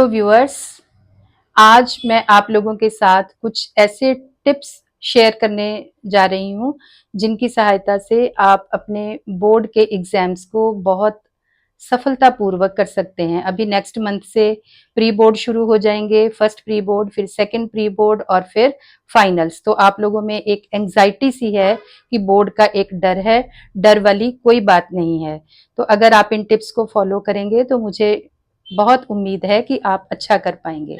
Hello viewers, आज मैं आप लोगों के साथ कुछ ऐसे टिप्स शेयर करने जा रही हूँ जिनकी सहायता से आप अपने बोर्ड के एग्जाम्स को बहुत सफलतापूर्वक कर सकते हैं। अभी नेक्स्ट मंथ से प्री बोर्ड शुरू हो जाएंगे, फर्स्ट प्री बोर्ड, फिर सेकंड प्री बोर्ड और फिर फाइनल्स। तो आप लोगों में एक एंजाइटी सी है कि बोर्ड का एक डर है, डर वाली कोई बात नहीं है। तो अगर आप इन टिप्स को फॉलो करेंगे तो मुझे बहुत उम्मीद है कि आप अच्छा कर पाएंगे।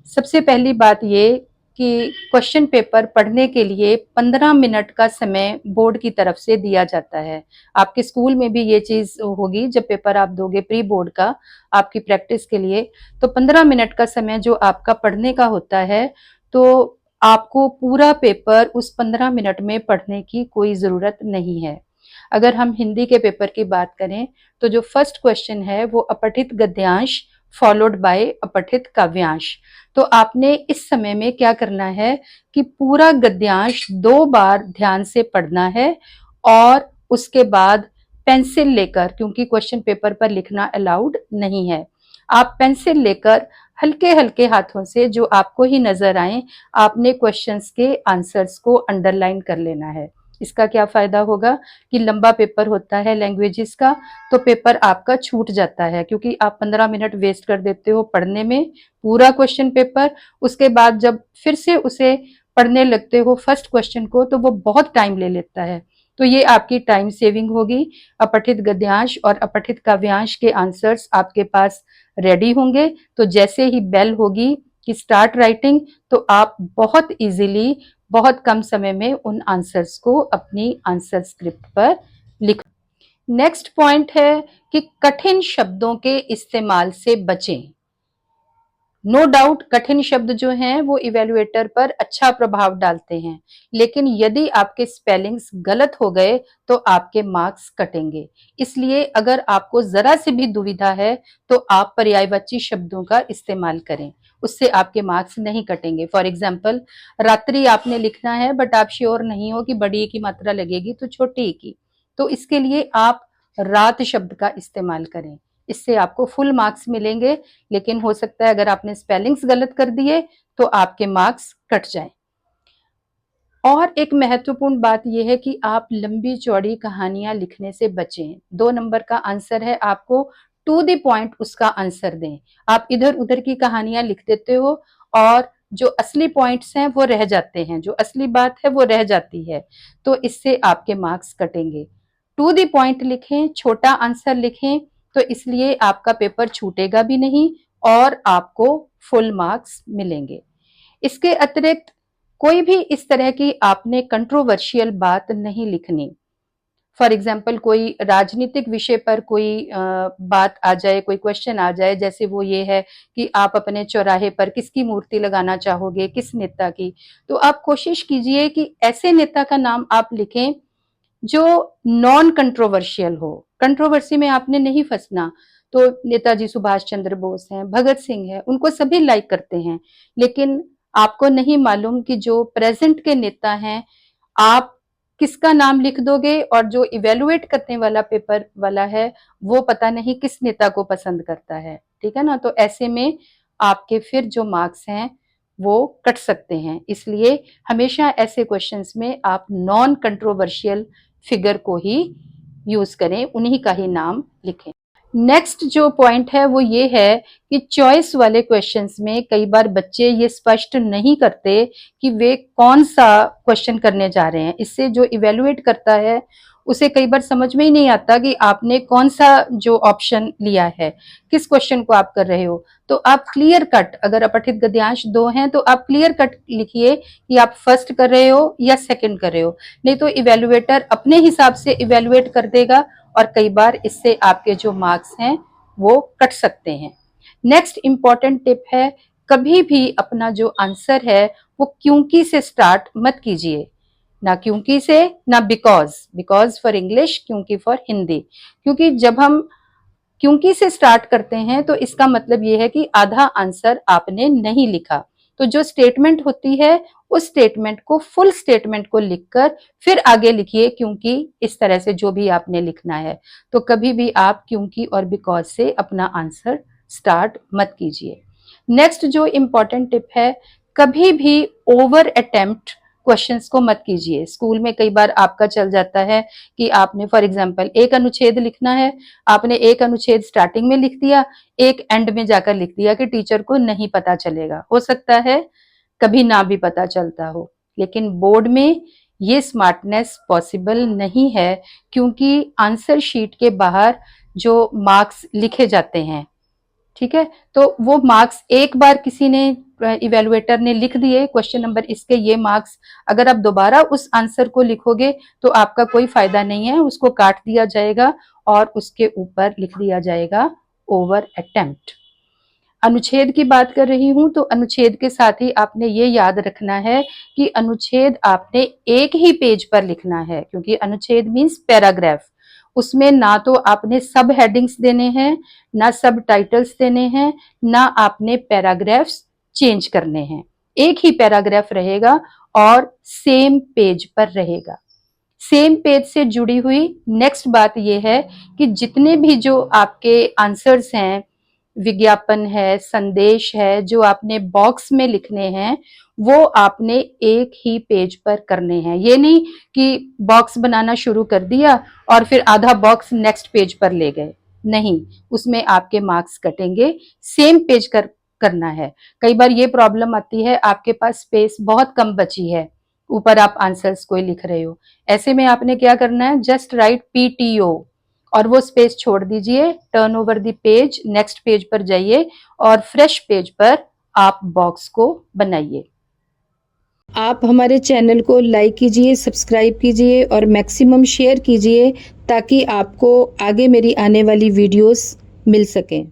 सबसे पहली बात ये कि क्वेश्चन पेपर पढ़ने के लिए 15 मिनट का समय बोर्ड की तरफ से दिया जाता है। आपके स्कूल में भी ये चीज होगी, जब पेपर आप दोगे प्री बोर्ड का आपकी प्रैक्टिस के लिए, तो 15 मिनट का समय जो आपका पढ़ने का होता है, तो आपको पूरा पेपर उस 15 मिनट में पढ़ने की कोई जरूरत नहीं है। अगर हम हिंदी के पेपर की बात करें तो जो फर्स्ट क्वेश्चन है वो अपठित गद्यांश फॉलोड बाय अपठित काव्यांश। तो आपने इस समय में क्या करना है कि पूरा गद्यांश 2 बार ध्यान से पढ़ना है और उसके बाद पेंसिल लेकर, क्योंकि क्वेश्चन पेपर पर लिखना अलाउड नहीं है, आप पेंसिल लेकर हल्के हल्के हाथों से जो आपको ही नजर आए आपने क्वेश्चंस के आंसर्स को अंडरलाइन कर लेना है। इसका क्या फायदा होगा कि लंबा पेपर होता है लैंग्वेजेस का, तो पेपर आपका छूट जाता है, क्योंकि आप 15 मिनट वेस्ट कर देते हो पढ़ने में पूरा क्वेश्चन पेपर। उसके बाद जब फिर से उसे पढ़ने लगते हो फर्स्ट क्वेश्चन को, तो वो बहुत टाइम ले लेता है। तो ये आपकी टाइम सेविंग होगी। अपठित गद्यांश और अपठित काव्यांश के आंसर्स आपके पास रेडी होंगे, तो जैसे ही बेल होगी कि स्टार्ट राइटिंग, तो आप बहुत इजीली बहुत कम समय में उन आंसर्स को अपनी आंसर स्क्रिप्ट पर लिख। नेक्स्ट पॉइंट है कि कठिन शब्दों के इस्तेमाल से बचें। नो डाउट कठिन शब्द जो हैं वो इवेल्युएटर पर अच्छा प्रभाव डालते हैं, लेकिन यदि आपके स्पेलिंग्स गलत हो गए तो आपके मार्क्स कटेंगे। इसलिए अगर आपको जरा सी भी दुविधा है तो आप पर्यायवाची शब्दों का इस्तेमाल करें, उससे आपके मार्क्स नहीं कटेंगे। फॉर एग्जाम्पल, रात्रि आपने लिखना है बट आप श्योर नहीं हो कि बड़ी की मात्रा लगेगी तो छोटी की, तो इसके लिए आप रात शब्द का इस्तेमाल करें, इससे आपको फुल मार्क्स मिलेंगे। लेकिन हो सकता है अगर आपने स्पेलिंग्स गलत कर दिए तो आपके मार्क्स कट जाएं। और एक महत्वपूर्ण बात यह है कि आप लंबी चौड़ी कहानियां लिखने से बचें। 2 नंबर का आंसर है, आपको टू द पॉइंट उसका आंसर दें। आप इधर उधर की कहानियां लिख देते हो और जो असली पॉइंट्स हैं वो रह जाते हैं, जो असली बात है वो रह जाती है, तो इससे आपके मार्क्स कटेंगे। टू द पॉइंट लिखें, छोटा आंसर लिखें, तो इसलिए आपका पेपर छूटेगा भी नहीं और आपको फुल मार्क्स मिलेंगे। इसके अतिरिक्त कोई भी इस तरह की आपने कंट्रोवर्शियल बात नहीं लिखनी। फॉर एग्जाम्पल, कोई राजनीतिक विषय पर कोई बात आ जाए, कोई क्वेश्चन आ जाए, जैसे वो ये है कि आप अपने चौराहे पर किसकी मूर्ति लगाना चाहोगे, किस नेता की, तो आप कोशिश कीजिए कि ऐसे नेता का नाम आप लिखें जो नॉन कंट्रोवर्शियल हो। कंट्रोवर्सी में आपने नहीं फंसना। तो नेताजी सुभाष चंद्र बोस हैं, भगत सिंह है, उनको सभी लाइक करते हैं, लेकिन आपको नहीं मालूम कि जो प्रेजेंट के नेता हैं, आप किसका नाम लिख दोगे और जो इवेलुएट करने वाला पेपर वाला है वो पता नहीं किस नेता को पसंद करता है, ठीक है ना। तो ऐसे में आपके फिर जो मार्क्स हैं वो कट सकते हैं। इसलिए हमेशा ऐसे क्वेश्चंस में आप नॉन कंट्रोवर्शियल फिगर को ही यूज करें, उन्हीं का ही नाम लिखें। नेक्स्ट जो पॉइंट है वो ये है कि चॉइस वाले क्वेश्चंस में कई बार बच्चे ये स्पष्ट नहीं करते कि वे कौन सा क्वेश्चन करने जा रहे हैं। इससे जो इवेलुएट करता है उसे कई बार समझ में ही नहीं आता कि आपने कौन सा जो ऑप्शन लिया है, किस क्वेश्चन को आप कर रहे हो। तो आप क्लियर कट, अगर अपठित गद्यांश 2 हैं तो आप क्लियर कट लिखिए कि आप फर्स्ट कर रहे हो या सेकंड कर रहे हो, नहीं तो इवेलुएटर अपने हिसाब से इवेलुएट कर देगा और कई बार इससे आपके जो मार्क्स हैं वो कट सकते हैं। नेक्स्ट इंपॉर्टेंट टिप है, कभी भी अपना जो आंसर है वो क्योंकि से स्टार्ट मत कीजिए, ना क्योंकि से ना बिकॉज। बिकॉज फॉर इंग्लिश, क्योंकि फॉर हिंदी। क्योंकि जब हम क्योंकि से स्टार्ट करते हैं तो इसका मतलब ये है कि आधा आंसर आपने नहीं लिखा। तो जो स्टेटमेंट होती है उस स्टेटमेंट को, फुल स्टेटमेंट को लिखकर फिर आगे लिखिए क्योंकि, इस तरह से जो भी आपने लिखना है। तो कभी भी आप क्योंकि और बिकॉज से अपना आंसर स्टार्ट मत कीजिए। नेक्स्ट जो इम्पोर्टेंट टिप है, कभी भी ओवर अटेम्प्ट क्वेश्चंस को मत कीजिए। स्कूल में कई बार आपका चल जाता है कि आपने फॉर एग्जांपल एक अनुच्छेद लिखना है, आपने एक अनुच्छेद स्टार्टिंग में लिख दिया, एक एंड में जाकर लिख दिया कि टीचर को नहीं पता चलेगा। हो सकता है कभी ना भी पता चलता हो, लेकिन बोर्ड में ये स्मार्टनेस पॉसिबल नहीं है, क्योंकि आंसर शीट के बाहर जो मार्क्स लिखे जाते हैं, ठीक है, तो वो मार्क्स एक बार किसी ने इवेलुएटर ने लिख दिए क्वेश्चन नंबर इसके ये मार्क्स, अगर आप दोबारा उस आंसर को लिखोगे तो आपका कोई फायदा नहीं है, उसको काट दिया जाएगा और उसके ऊपर लिख दिया जाएगा ओवर अटेम्प्ट। अनुच्छेद की बात कर रही हूं तो अनुच्छेद के साथ ही आपने ये याद रखना है कि अनुच्छेद आपने एक ही पेज पर लिखना है, क्योंकि अनुच्छेद मीन्स पैराग्राफ। उसमें ना तो आपने सब हेडिंग्स देने हैं, ना सब टाइटल्स देने हैं, ना आपने पैराग्राफ्स चेंज करने हैं। एक ही पैराग्राफ रहेगा और सेम पेज पर रहेगा। सेम पेज से जुड़ी हुई नेक्स्ट बात यह है कि जितने भी जो आपके आंसर्स हैं, विज्ञापन है, संदेश है, जो आपने बॉक्स में लिखने हैं, वो आपने एक ही पेज पर करने हैं। ये नहीं कि बॉक्स बनाना शुरू कर दिया और फिर आधा बॉक्स नेक्स्ट पेज पर ले गए, नहीं, उसमें आपके मार्क्स कटेंगे। सेम पेज करना है। कई बार ये प्रॉब्लम आती है, आपके पास स्पेस बहुत कम बची है, ऊपर आप आंसर्स कोई लिख रहे हो, ऐसे में आपने क्या करना है, जस्ट राइट PTO और वो स्पेस छोड़ दीजिए, turn over the page, next page पर जाइए और फ्रेश पेज पर आप बॉक्स को बनाइए। आप हमारे चैनल को लाइक कीजिए, सब्सक्राइब कीजिए और मैक्सिमम शेयर कीजिए ताकि आपको आगे मेरी आने वाली वीडियोस मिल सकें।